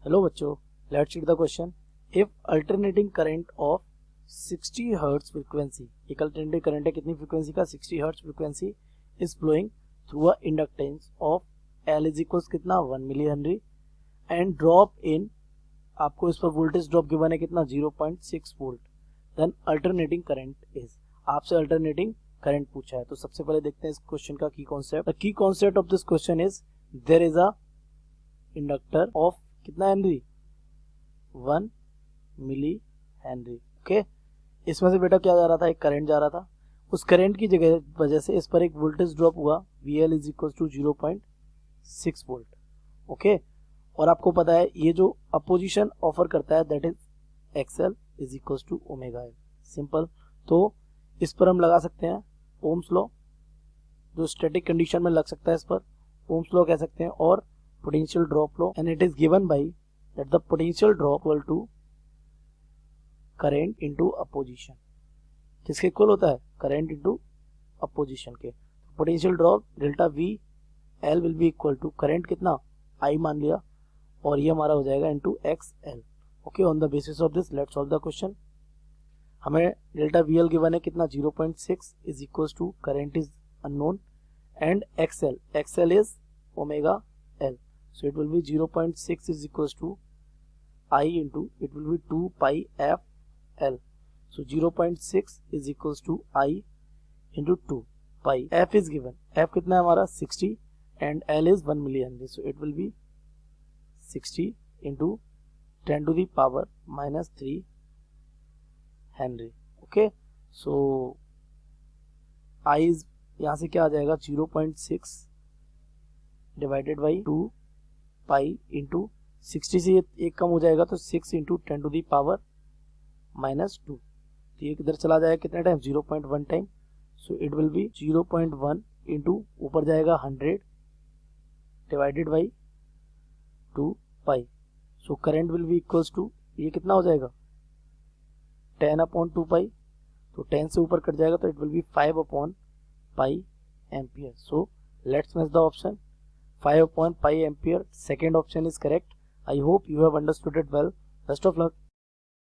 Hello बच्चों, let's read the question. If alternating current of 60 hertz frequency, एक alternating current है कितनी frequency का, 60 hertz frequency, is flowing through a inductance of L is equal कितना 1 milli henry and drop in, आपको इस पर voltage drop given है कितना 0.6 volt, then alternating current is, आपसे अल्टरनेटिंग करंट पूछा है. तो सबसे पहले देखते हैं इस क्वेश्चन का key concept. The key concept of this question is there is a inductor of कितना हेनरी 1 मिली हेनरी. ओके, इसमें से बेटा क्या जा रहा था, एक करंट जा रहा था. उस करंट की जगह वजह से इस पर एक वोल्टेज ड्रॉप हुआ VL is equal to 0.6 volt. Okay, और आपको पता है ये जो अपोजिशन ऑफर करता है that is XL is equal to omega L. Simple. तो इस पर हम लगा सकते हैं ओम्स लॉ, जो स्टैटिक कंडीशन में लग सकता है इस पर ओम्स लॉ कह सकते हैं, और potential drop law, and it is given by that the potential drop equal to current into opposition. किसके इक्वल होता है, करंट इंटू अपोजिशन के. Potential drop delta V L will be equal to current कितना I मान लिया, और ये हमारा हो जाएगा into XL. Okay, on the basis of this let's solve the question. हमें डेल्टा VL गिवन है कितना 0.6 is equal to current is unknown and XL is omega L. So it will be 0.6 is equals to I into it will be 2 pi f L. So 0.6 is equals to I into 2 pi. F is given. F कितना है हमारा 60 and L is 1 milli Henry. So it will be 60 into 10 to the power minus 3 Henry. Okay. So I is यहाँ से क्या आ जाएगा 0.6 divided by 2 pi into 60 से एक कम हो जाएगा तो 6 into 10 to the power minus 2. तो ये किधर चला जाएगा कितने time 0.1 time. So it will be 0.1 into ऊपर जाएगा 100 divided by 2 pi. So current will be equals to, ये कितना हो जाएगा 10 अपॉन 2 पाई. तो 10 से ऊपर कट जाएगा तो it will B 5 upon pi ampere. So let's match the option 5 upon pi ampere. Second option is correct. I hope you have understood it well. Best of luck.